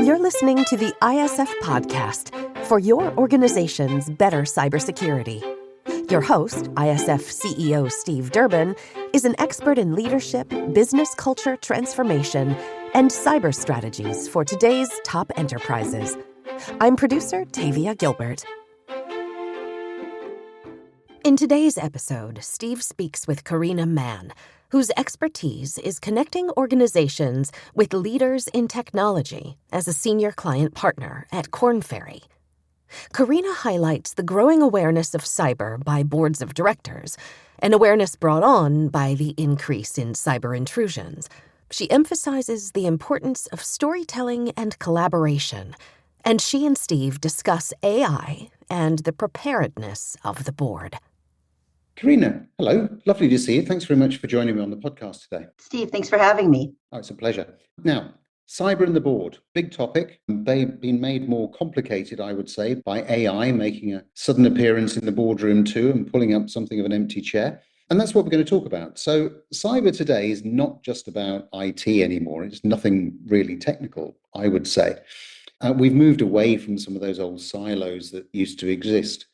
You're listening to the ISF podcast for your organization's better cybersecurity. Your host, ISF CEO Steve Durbin, is an expert in leadership, business culture transformation, and cyber strategies for today's top enterprises. I'm producer Tavia Gilbert. In today's episode, Steve speaks with Karena Man, whose expertise is connecting organizations with leaders in technology as a senior client partner at Korn Ferry. Karena highlights the growing awareness of cyber by boards of directors, an awareness brought on by the increase in cyber intrusions. She emphasizes the importance of storytelling and collaboration, and she and Steve discuss AI and the preparedness of the board. Karena, hello. Lovely to see you. Thanks very much for joining me on the podcast today. Steve, thanks for having me. Oh, it's a pleasure. Now, cyber and the board, big topic. They've been made more complicated, I would say, by AI making a sudden appearance in the boardroom too and pulling up something of an empty chair. And that's what we're going to talk about. So cyber today is not just about IT anymore. It's nothing really technical, I would say. We've moved away from some of those old silos that used to exist.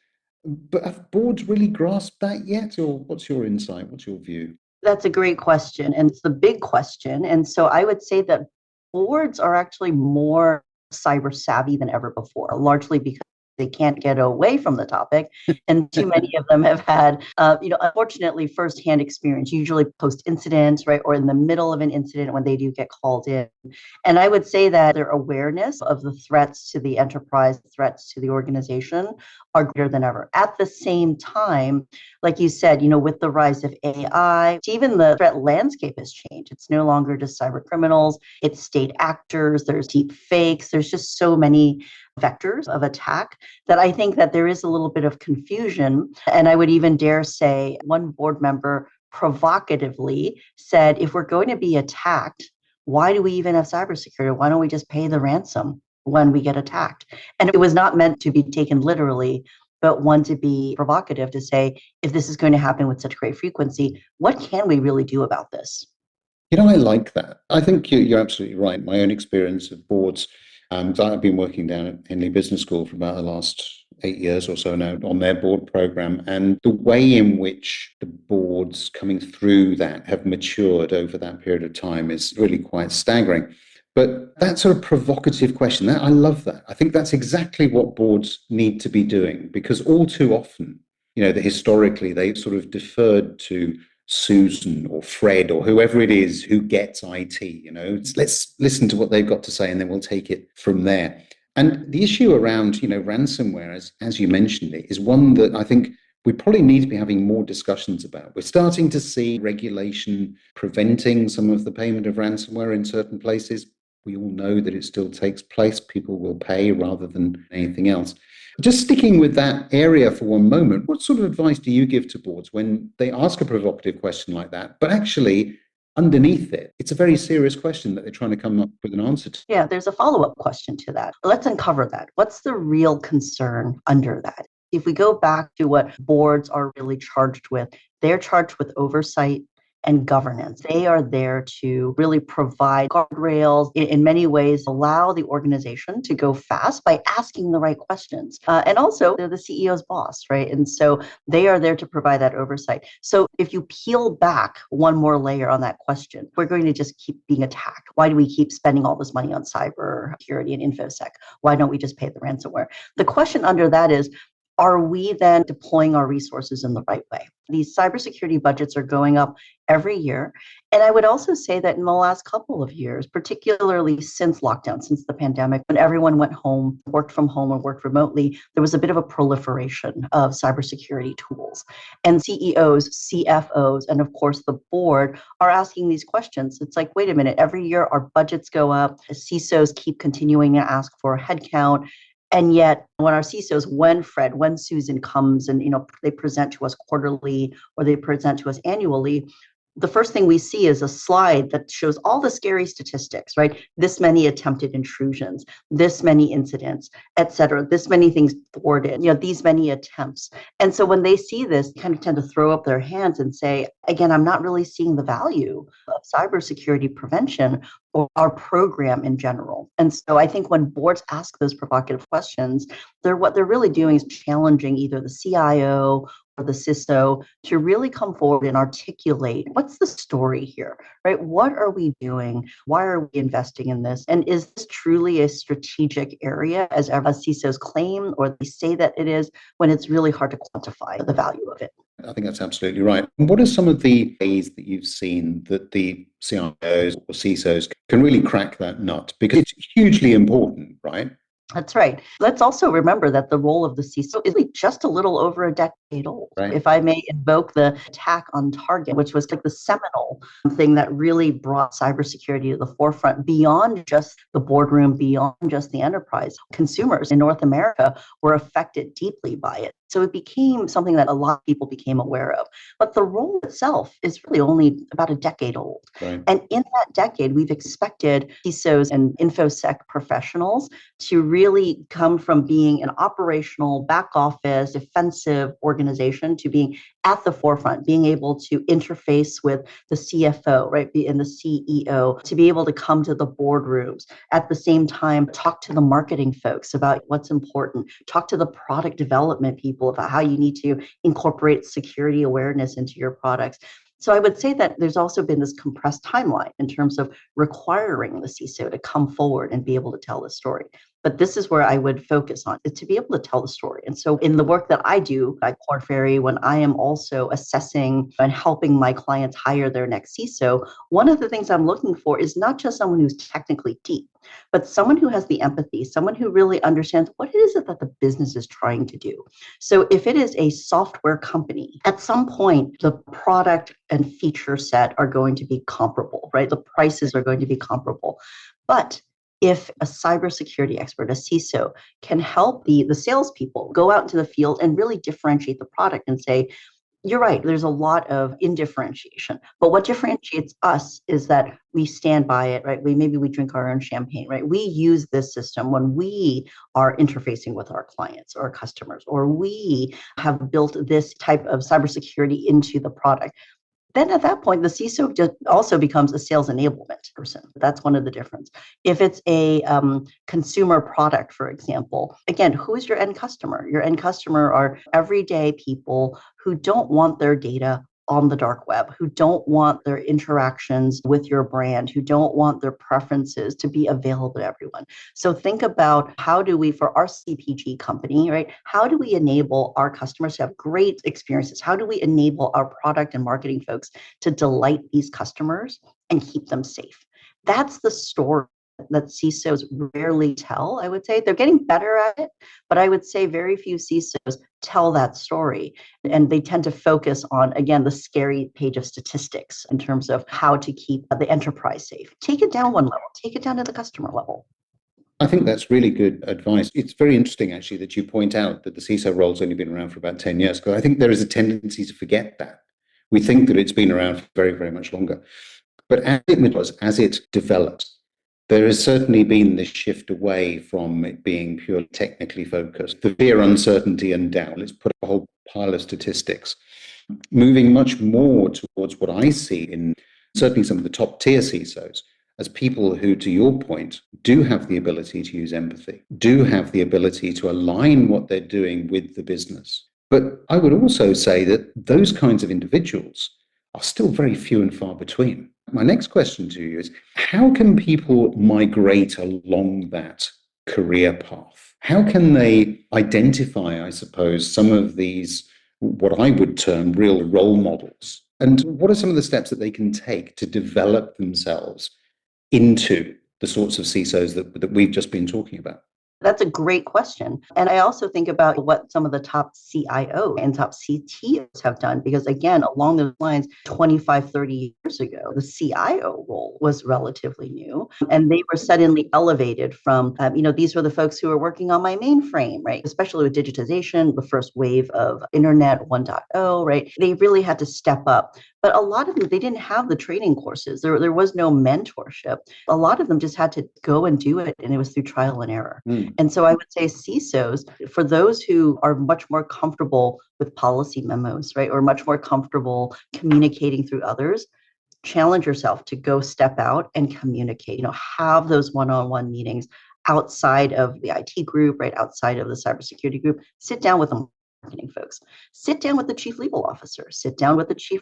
But have boards really grasped that yet? Or what's your insight? What's your view? That's a great question. And it's the big question. And so I would say that boards are actually more cyber savvy than ever before, largely because they can't get away from the topic. And too many of them have had, unfortunately, firsthand experience, usually post-incident, right? Or in the middle of an incident when they do get called in. And I would say that their awareness of the threats to the enterprise, threats to the organization are greater than ever. At the same time, like you said, with the rise of AI, even the threat landscape has changed. It's no longer just cyber criminals, it's state actors, there's deep fakes, there's just so many vectors of attack that I think that there is a little bit of confusion. And I would even dare say one board member provocatively said, if we're going to be attacked, why do we even have cybersecurity? Why don't we just pay the ransom when we get attacked? And it was not meant to be taken literally, but one to be provocative to say, if this is going to happen with such great frequency, what can we really do about this? I like that. I think you're absolutely right. My own experience of boards, I've been working down at Henley Business School for about the last 8 years or so now on their board program. And the way in which the boards coming through that have matured over that period of time is really quite staggering. But that sort of provocative question, I love that. I think that's exactly what boards need to be doing, because all too often, that historically they sort of deferred to Susan or Fred or whoever it is who gets IT. Let's listen to what they've got to say and then we'll take it from there. And the issue around, ransomware, as you mentioned it, is one that I think we probably need to be having more discussions about. We're starting to see regulation preventing some of the payment of ransomware in certain places. We all know that it still takes place. People will pay rather than anything else. Just sticking with that area for one moment, what sort of advice do you give to boards when they ask a provocative question like that, but actually underneath it, it's a very serious question that they're trying to come up with an answer to? Yeah, there's a follow-up question to that. Let's uncover that. What's the real concern under that? If we go back to what boards are really charged with, they're charged with oversight and governance. They are there to really provide guardrails, in many ways, allow the organization to go fast by asking the right questions. And also, they're the CEO's boss, right? And so they are there to provide that oversight. So if you peel back one more layer on that question, we're going to just keep being attacked. Why do we keep spending all this money on cyber security and InfoSec? Why don't we just pay the ransomware? The question under that is, are we then deploying our resources in the right way? These cybersecurity budgets are going up every year. And I would also say that in the last couple of years, particularly since lockdown, since the pandemic, when everyone went home, worked from home or worked remotely, there was a bit of a proliferation of cybersecurity tools. And CEOs, CFOs, and of course the board are asking these questions. It's like, wait a minute, every year our budgets go up, CISOs keep continuing to ask for headcount. And yet when our CISOs, when Susan comes and, they present to us quarterly or they present to us annually, the first thing we see is a slide that shows all the scary statistics, right? This many attempted intrusions, this many incidents, et cetera, this many things thwarted, these many attempts. And so when they see this, they kind of tend to throw up their hands and say, again, I'm not really seeing the value of cybersecurity prevention or our program in general? And so I think when boards ask those provocative questions, what they're really doing is challenging either the CIO or the CISO to really come forward and articulate what's the story here, right? What are we doing? Why are we investing in this? And is this truly a strategic area as CISOs claim or they say that it is, when it's really hard to quantify the value of it? I think that's absolutely right. And what are some of the ways that you've seen that the CIOs or CISOs can really crack that nut? Because it's hugely important, right? That's right. Let's also remember that the role of the CISO is just a little over a decade old. Right. If I may invoke the attack on Target, which was like the seminal thing that really brought cybersecurity to the forefront beyond just the boardroom, beyond just the enterprise. Consumers in North America were affected deeply by it. So it became something that a lot of people became aware of. But the role itself is really only about a decade old. Right. And in that decade, we've expected CISOs and InfoSec professionals to really come from being an operational, back office, defensive organization to being at the forefront, being able to interface with the CFO, right, and the CEO, to be able to come to the boardrooms. At the same time, talk to the marketing folks about what's important, talk to the product development people about how you need to incorporate security awareness into your products. So I would say that there's also been this compressed timeline in terms of requiring the CISO to come forward and be able to tell the story. But this is where I would focus on, is to be able to tell the story. And so in the work that I do at Korn Ferry, when I am also assessing and helping my clients hire their next CISO, one of the things I'm looking for is not just someone who's technically deep, but someone who has the empathy, someone who really understands what is it that the business is trying to do. So if it is a software company, at some point, the product and feature set are going to be comparable, right? The prices are going to be comparable. But if a cybersecurity expert, a CISO, can help the salespeople go out into the field and really differentiate the product and say, you're right, there's a lot of indifferentiation. But what differentiates us is that we stand by it, right? Maybe we drink our own champagne, right? We use this system when we are interfacing with our clients or customers, or we have built this type of cybersecurity into the product. Then at that point, the CISO just also becomes a sales enablement person. That's one of the difference. If it's a consumer product, for example, again, who is your end customer? Your end customer are everyday people who don't want their data on the dark web, who don't want their interactions with your brand, who don't want their preferences to be available to everyone. So think about, how do we, for our CPG company, right? How do we enable our customers to have great experiences? How do we enable our product and marketing folks to delight these customers and keep them safe? That's the story that CISOs rarely tell, I would say. They're getting better at it, but I would say very few CISOs tell that story. And they tend to focus on, again, the scary page of statistics in terms of how to keep the enterprise safe. Take it down one level, take it down to the customer level. I think that's really good advice. It's very interesting, actually, that you point out that the CISO role's only been around for about 10 years, because I think there is a tendency to forget that. We think that it's been around for very, very much longer. But as it develops, there has certainly been this shift away from it being purely technically focused. The fear, uncertainty, and doubt. Let's put a whole pile of statistics. Moving much more towards what I see in certainly some of the top tier CISOs as people who, to your point, do have the ability to use empathy, do have the ability to align what they're doing with the business. But I would also say that those kinds of individuals are still very few and far between. My next question to you is, how can people migrate along that career path? How can they identify, I suppose, some of these, what I would term real role models? And what are some of the steps that they can take to develop themselves into the sorts of CISOs that we've just been talking about? That's a great question. And I also think about what some of the top CIOs and top CTOs have done, because again, along those lines, 25, 30 years ago, the CIO role was relatively new. And they were suddenly elevated from, these were the folks who were working on my mainframe, right? Especially with digitization, the first wave of Internet 1.0, right? They really had to step up. But a lot of them, they didn't have the training courses. There was no mentorship. A lot of them just had to go and do it, and it was through trial and error. And so I would say CISOs, for those who are much more comfortable with policy memos, right, or much more comfortable communicating through others, challenge yourself to go step out and communicate, have those one-on-one meetings outside of the IT group, right? Outside of the cybersecurity group, sit down with the marketing folks, sit down with the chief legal officer, sit down with the chief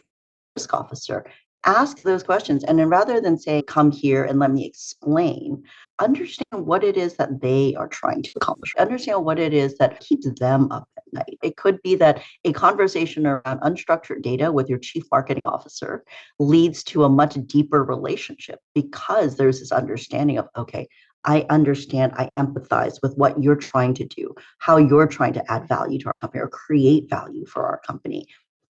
risk officer, ask those questions. And then rather than say, come here and let me explain, understand what it is that they are trying to accomplish. Understand what it is that keeps them up at night. It could be that a conversation around unstructured data with your chief marketing officer leads to a much deeper relationship because there's this understanding of, okay, I understand, I empathize with what you're trying to do, how you're trying to add value to our company or create value for our company.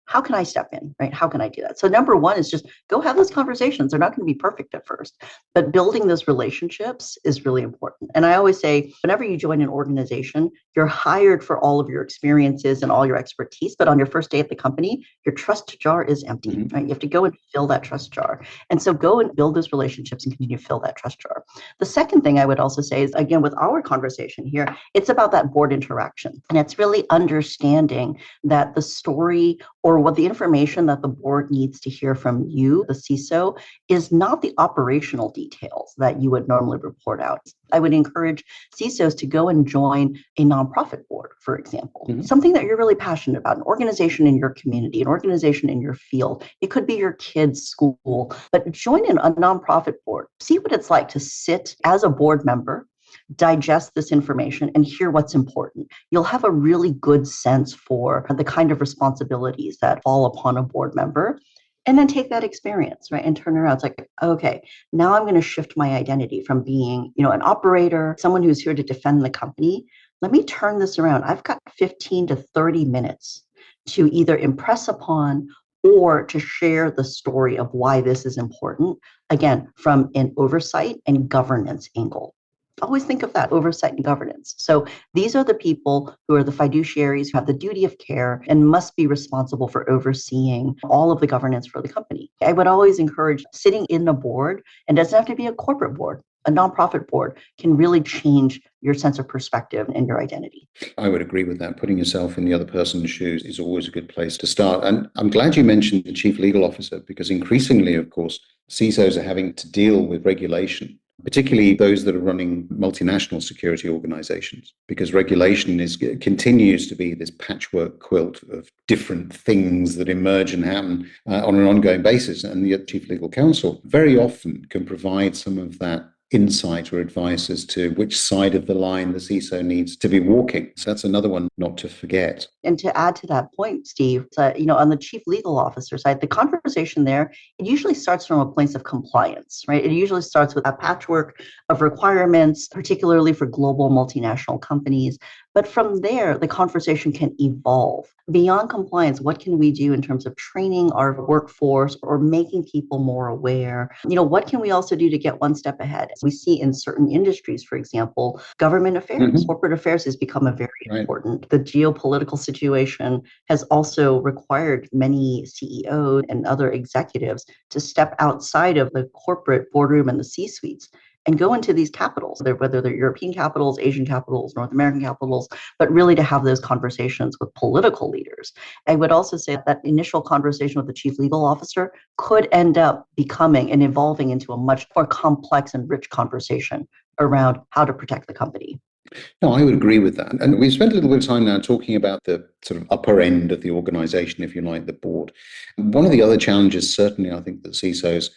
How can I step in, right? How can I do that? So number one is just go have those conversations. They're not going to be perfect at first, but building those relationships is really important. And I always say, whenever you join an organization, you're hired for all of your experiences and all your expertise, but on your first day at the company, your trust jar is empty, right? You have to go and fill that trust jar. And so go and build those relationships and continue to fill that trust jar. The second thing I would also say is, again, with our conversation here, it's about that board interaction. And it's really understanding that the story or what the information that the board needs to hear from you, the CISO, is not the operational details that you would normally report out. I would encourage CISOs to go and join a nonprofit board, for example, something that you're really passionate about, an organization in your community, an organization in your field. It could be your kids' school, but join in a nonprofit board. See what it's like to sit as a board member, digest this information and hear what's important. You'll have a really good sense for the kind of responsibilities that fall upon a board member. And then take that experience, right, and turn around. It's like, okay, now I'm going to shift my identity from being, an operator, someone who's here to defend the company. Let me turn this around. I've got 15 to 30 minutes to either impress upon or to share the story of why this is important, again, from an oversight and governance angle. Always think of that, oversight and governance. So these are the people who are the fiduciaries who have the duty of care and must be responsible for overseeing all of the governance for the company. I would always encourage sitting in the board, and doesn't have to be a corporate board. A nonprofit board can really change your sense of perspective and your identity. I would agree with that. Putting yourself in the other person's shoes is always a good place to start. And I'm glad you mentioned the chief legal officer, because increasingly, of course, CISOs are having to deal with regulation, particularly those that are running multinational security organizations, because regulation continues to be this patchwork quilt of different things that emerge and happen on an ongoing basis. And the chief legal counsel very often can provide some of that insight or advice as to which side of the line the CISO needs to be walking. So that's another one not to forget. And to add to that point, Steve, on the chief legal officer side, the conversation there, it usually starts from a place of compliance, right? It usually starts with a patchwork of requirements, particularly for global multinational companies. But from there, the conversation can evolve. Beyond compliance, what can we do in terms of training our workforce or making people more aware? What can we also do to get one step ahead? We see in certain industries, for example, government affairs, corporate affairs has become a very important. The geopolitical situation has also required many CEOs and other executives to step outside of the corporate boardroom and the C-suites and go into these capitals, whether they're European capitals, Asian capitals, North American capitals, but really to have those conversations with political leaders. I would also say that initial conversation with the chief legal officer could end up becoming and evolving into a much more complex and rich conversation around how to protect the company. No, I would agree with that. And we've spent a little bit of time now talking about the sort of upper end of the organization, if you like, the board. One of the other challenges, certainly, I think that CISOs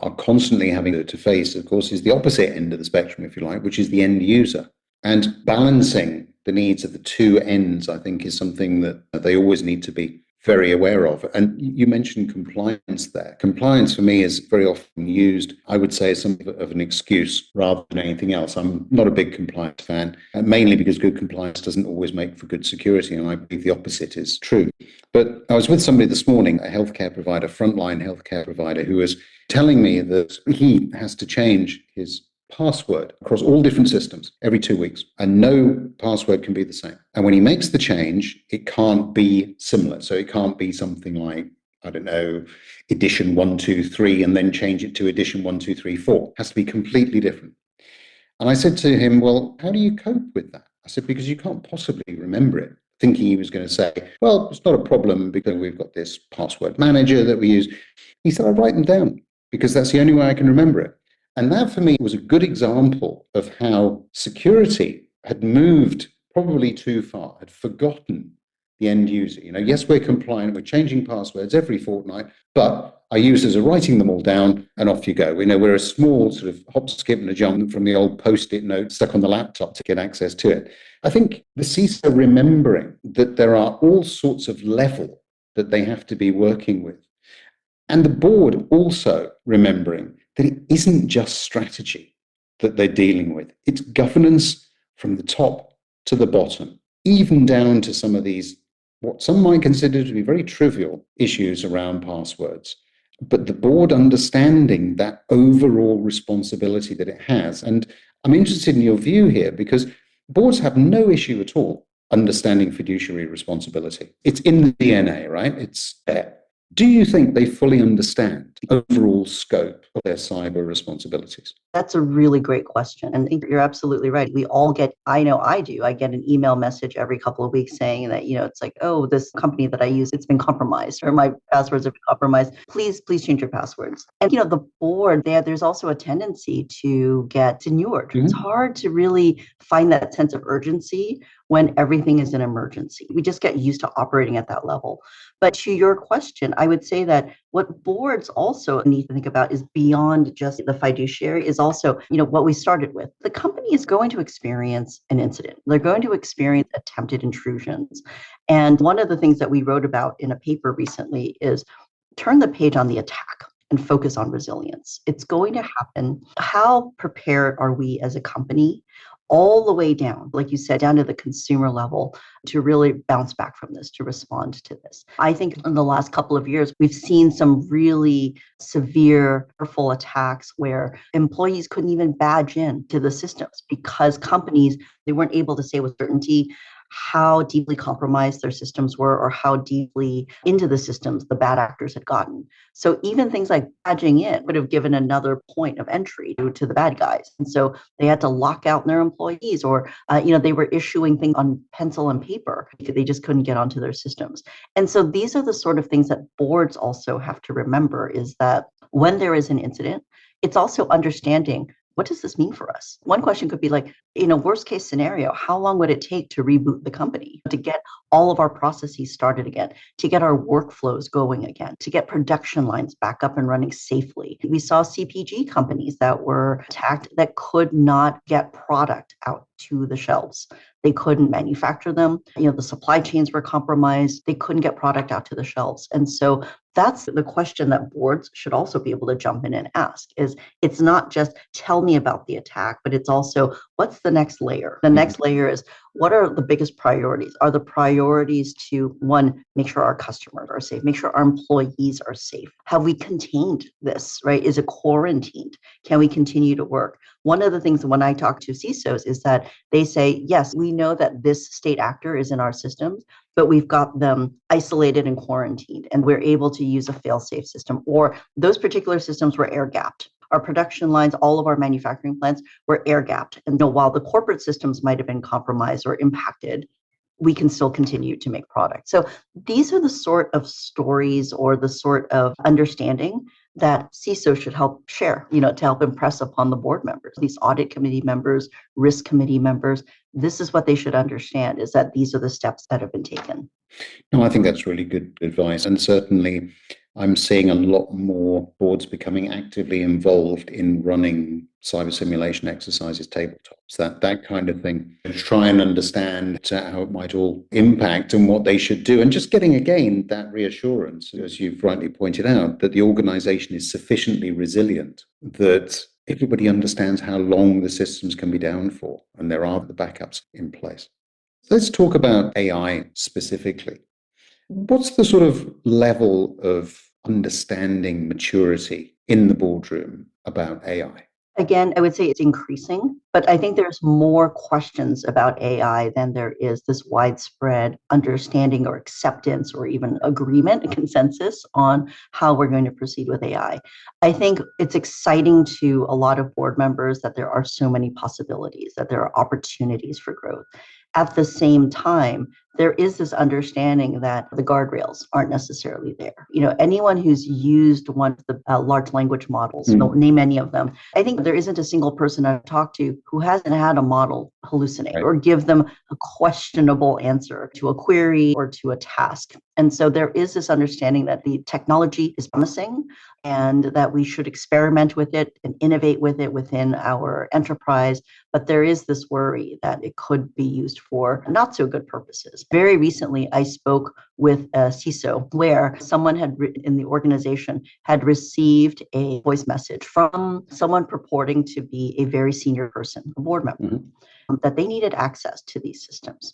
are constantly having to face, of course, is the opposite end of the spectrum, if you like, which is the end user. And balancing the needs of the two ends, I think, is something that they always need to be very aware of. And you mentioned compliance there. Compliance for me is very often used, I would say, as something of an excuse rather than anything else. I'm not a big compliance fan, mainly because good compliance doesn't always make for good security. And I believe the opposite is true. But I was with somebody this morning, a healthcare provider, frontline healthcare provider, who was telling me that he has to change his password across all different systems every 2 weeks, and no password can be the same. And when he makes the change, it can't be similar. So it can't be something like, I don't know, edition 123 and then change it to edition 1234. It has to be completely different. And I said to him, well, how do you cope with that? I said, because you can't possibly remember it. Thinking he was going to say, well, it's not a problem because we've got this password manager that we use. He said, I write them down. because that's the only way I can remember it. And that for me was a good example of how security had moved probably too far, had forgotten the end user. Yes, we're compliant, we're changing passwords every fortnight, but our users are writing them all down and off you go. We're a small sort of hop, skip, and a jump from the old post-it note stuck on the laptop to get access to it. I think the CISO remembering that there are all sorts of level that they have to be working with. And the board also remembering that it isn't just strategy that they're dealing with. It's governance from the top to the bottom, even down to some of these, what some might consider to be very trivial issues around passwords. But the board understanding that overall responsibility that it has. And I'm interested in your view here, because boards have no issue at all understanding fiduciary responsibility. It's in the DNA, right? It's there. Do you think they fully understand the overall scope of their cyber responsibilities? That's a really great question. And you're absolutely right. We all get, I know I do, I get an email message every couple of weeks saying that, it's like, oh, this company that I use, it's been compromised, or my passwords have been compromised. Please change your passwords. And, the board there's also a tendency to get inured. Mm-hmm. It's hard to really find that sense of urgency when everything is an emergency. We just get used to operating at that level. But to your question, I would say that what boards also need to think about is beyond just the fiduciary, is also, what we started with. The company is going to experience an incident. They're going to experience attempted intrusions. And one of the things that we wrote about in a paper recently is turn the page on the attack and focus on resilience. It's going to happen. How prepared are we as a company, all the way down, like you said, down to the consumer level, to really bounce back from this, to respond to this? I think in the last couple of years, we've seen some really severe, hurtful attacks where employees couldn't even badge in to the systems because companies, they weren't able to say with certainty how deeply compromised their systems were or how deeply into the systems the bad actors had gotten. So even things like badging in would have given another point of entry to the bad guys. And so they had to lock out their employees, or, they were issuing things on pencil and paper. They just couldn't get onto their systems. And so these are the sort of things that boards also have to remember, is that when there is an incident, it's also understanding, what does this mean for us? One question could be like, in a worst case scenario, how long would it take to reboot the company, to get all of our processes started again, to get our workflows going again, to get production lines back up and running safely? We saw CPG companies that were attacked that could not get product out to the shelves. They couldn't manufacture them. The supply chains were compromised. They couldn't get product out to the shelves. And so that's the question that boards should also be able to jump in and ask, is it's not just tell me about the attack, but it's also, what's the next layer? The next layer is, what are the biggest priorities? Are the priorities to, one, make sure our customers are safe, make sure our employees are safe? Have we contained this, right? Is it quarantined? Can we continue to work? One of the things when I talk to CISOs is that they say, yes, we know that this state actor is in our systems, but we've got them isolated and quarantined, and we're able to use a fail-safe system, or those particular systems were air-gapped. Our production lines, all of our manufacturing plants were air-gapped. And while the corporate systems might have been compromised or impacted, we can still continue to make products. So these are the sort of stories or the sort of understanding that CISO should help share, to help impress upon the board members, these audit committee members, risk committee members. This is what they should understand, is that these are the steps that have been taken. No, I think that's really good advice. And certainly I'm seeing a lot more boards becoming actively involved in running cyber simulation exercises, tabletops, that kind of thing, to try and understand how it might all impact and what they should do. And just getting, again, that reassurance, as you've rightly pointed out, that the organization is sufficiently resilient, that everybody understands how long the systems can be down for, and there are the backups in place. Let's talk about AI specifically. What's the sort of level of understanding maturity in the boardroom about AI? Again, I would say it's increasing, but I think there's more questions about AI than there is this widespread understanding or acceptance or even agreement and consensus on how we're going to proceed with AI. I think it's exciting to a lot of board members that there are so many possibilities, that there are opportunities for growth. At the same time, there is this understanding that the guardrails aren't necessarily there. Anyone who's used one of the large language models, don't name any of them, I think there isn't a single person I've talked to who hasn't had a model hallucinate or give them a questionable answer to a query or to a task. And so there is this understanding that the technology is promising and that we should experiment with it and innovate with it within our enterprise. But there is this worry that it could be used for not so good purposes. Very recently, I spoke with a CISO where someone in the organization had received a voice message from someone purporting to be a very senior person, a board member, that they needed access to these systems.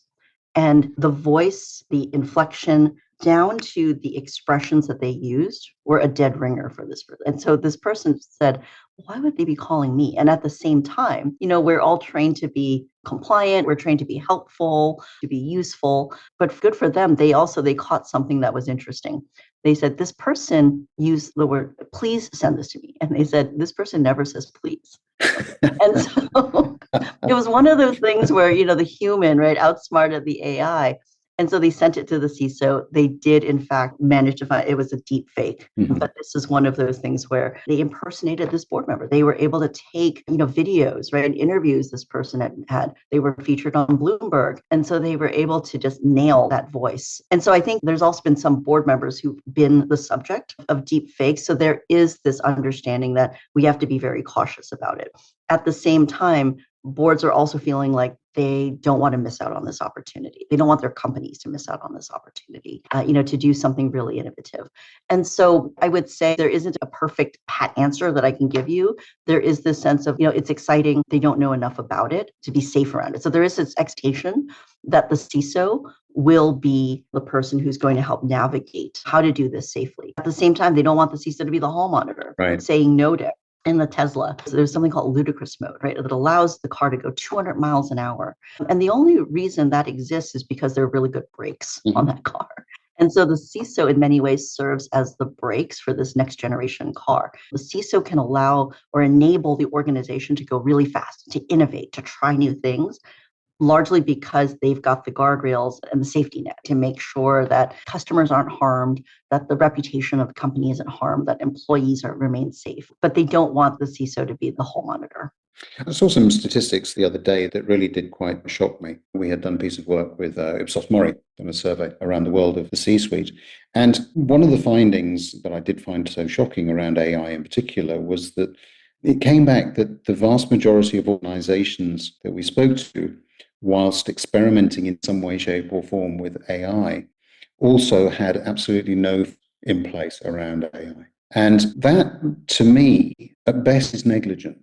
And the voice, the inflection, down to the expressions that they used were a dead ringer for this person. And so this person said, why would they be calling me? And at the same time, we're all trained to be compliant. We're trained to be helpful, to be useful, but good for them. They caught something that was interesting. They said, this person used the word, please send this to me. And they said, this person never says please. And so it was one of those things where, the human, right, outsmarted the AI. And so they sent it to the CISO. They did, in fact, manage to find it was a deep fake. But this is one of those things where they impersonated this board member. They were able to take, videos, right, and interviews this person had. They were featured on Bloomberg. And so they were able to just nail that voice. And so I think there's also been some board members who've been the subject of deep fakes. So there is this understanding that we have to be very cautious about it. At the same time, boards are also feeling like they don't want to miss out on this opportunity. They don't want their companies to miss out on this opportunity, to do something really innovative. And so I would say there isn't a perfect pat answer that I can give you. There is this sense of, it's exciting. They don't know enough about it to be safe around it. So there is this expectation that the CISO will be the person who's going to help navigate how to do this safely. At the same time, they don't want the CISO to be the hall monitor, saying no to in the Tesla. So there's something called ludicrous mode, right? That allows the car to go 200 miles an hour. And the only reason that exists is because there are really good brakes on that car. And so the CISO in many ways serves as the brakes for this next generation car. The CISO can allow or enable the organization to go really fast, to innovate, to try new things, largely because they've got the guardrails and the safety net to make sure that customers aren't harmed, that the reputation of the company isn't harmed, that employees remain safe. But they don't want the CISO to be the hall monitor. I saw some statistics the other day that really did quite shock me. We had done a piece of work with Ipsos Mori on a survey around the world of the C-suite. And one of the findings that I did find so shocking around AI in particular was that it came back that the vast majority of organizations that we spoke to, whilst experimenting in some way, shape or form with AI, also had absolutely no in place around AI. And that, to me, at best is negligent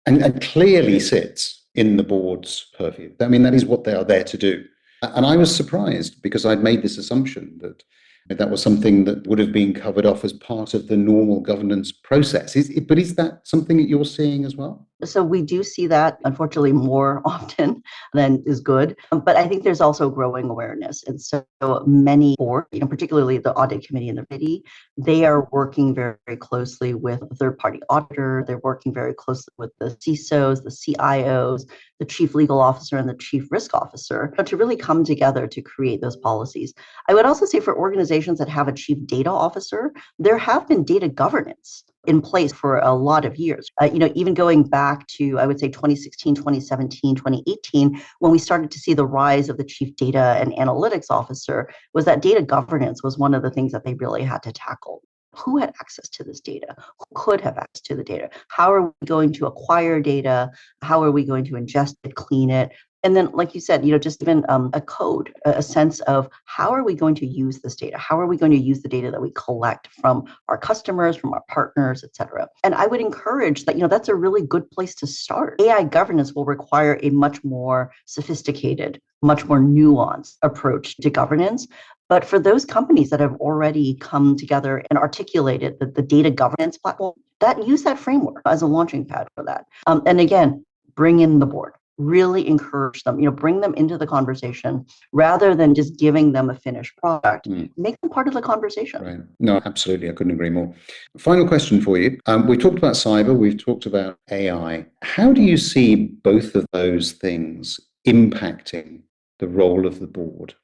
and clearly sits in the board's purview. I mean, that is what they are there to do. And I was surprised because I'd made this assumption that that was something that would have been covered off as part of the normal governance process. But is that something that you're seeing as well? So we do see that, unfortunately, more often than is good. But I think there's also growing awareness. And so many boards, particularly the audit committee and the committee, they are working very, very closely with a third-party auditor. They're working very closely with the CISOs, the CIOs, the chief legal officer, and the chief risk officer to really come together to create those policies. I would also say for organizations that have a chief data officer, there have been data governance in place for a lot of years. Even going back to, I would say, 2016, 2017, 2018, when we started to see the rise of the chief data and analytics officer, was that data governance was one of the things that they really had to tackle. Who had access to this data? Who could have access to the data? How are we going to acquire data? How are we going to ingest it, clean it? And then, like you said, just even a code, a sense of how are we going to use this data? How are we going to use the data that we collect from our customers, from our partners, et cetera? And I would encourage that, that's a really good place to start. AI governance will require a much more sophisticated, much more nuanced approach to governance. But for those companies that have already come together and articulated the data governance platform, use that framework as a launching pad for that. And again, bring in the board. Really encourage them, bring them into the conversation rather than just giving them a finished product. Make them part of the conversation. Right. No, absolutely. I couldn't agree more. Final question for you. We've talked about cyber. We've talked about AI. How do you see both of those things impacting the role of the board?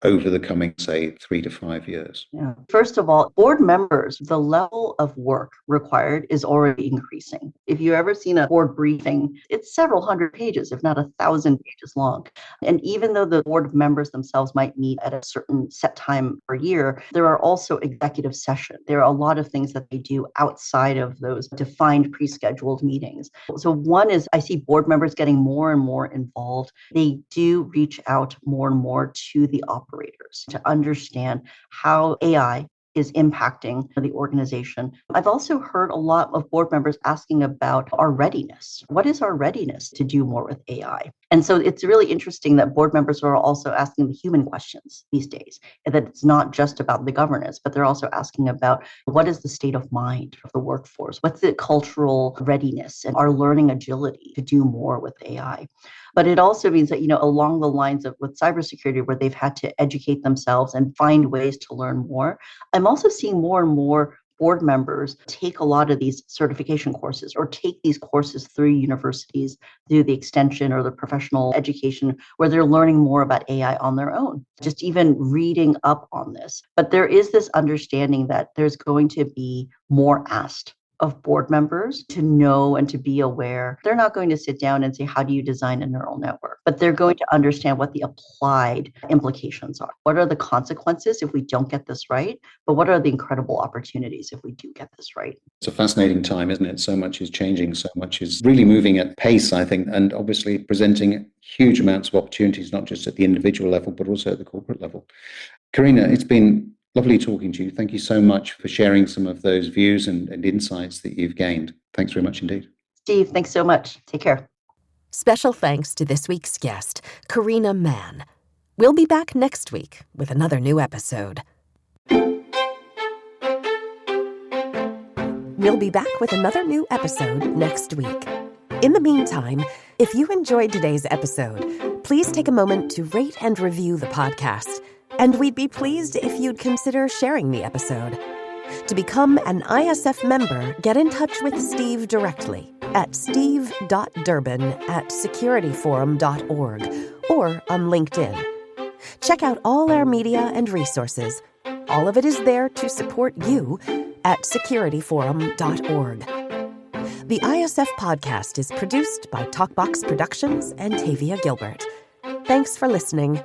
over the coming, say, 3 to 5 years? Yeah. First of all, board members, the level of work required is already increasing. If you've ever seen a board briefing, it's several hundred pages, if not 1,000 pages long. And even though the board members themselves might meet at a certain set time per year, there are also executive sessions. There are a lot of things that they do outside of those defined pre-scheduled meetings. So one is I see board members getting more and more involved. They do reach out more and more to the operators to understand how AI is impacting the organization. I've also heard a lot of board members asking about our readiness. What is our readiness to do more with AI? And so it's really interesting that board members are also asking the human questions these days, and that it's not just about the governance, but they're also asking about what is the state of mind of the workforce? What's the cultural readiness and our learning agility to do more with AI? But it also means that, along the lines of with cybersecurity, where they've had to educate themselves and find ways to learn more, I'm also seeing more and more board members take a lot of these certification courses or take these courses through universities, through the extension or the professional education, where they're learning more about AI on their own, just even reading up on this. But there is this understanding that there's going to be more asked of board members to know and to be aware. They're not going to sit down and say, how do you design a neural network? But they're going to understand what the applied implications are. What are the consequences if we don't get this right? But what are the incredible opportunities if we do get this right? It's a fascinating time, isn't it? So much is changing, so much is really moving at pace, I think, and obviously presenting huge amounts of opportunities, not just at the individual level, but also at the corporate level. Karena, it's been lovely talking to you. Thank you so much for sharing some of those views and insights that you've gained. Thanks very much indeed. Steve, thanks so much. Take care. Special thanks to this week's guest, Karena Man. We'll be back next week with another new episode. We'll be back with another new episode next week. In the meantime, if you enjoyed today's episode, please take a moment to rate and review the podcast. And we'd be pleased if you'd consider sharing the episode. To become an ISF member, get in touch with Steve directly at steve.durbin@securityforum.org or on LinkedIn. Check out all our media and resources. All of it is there to support you at securityforum.org. The ISF podcast is produced by Talkbox Productions and Tavia Gilbert. Thanks for listening.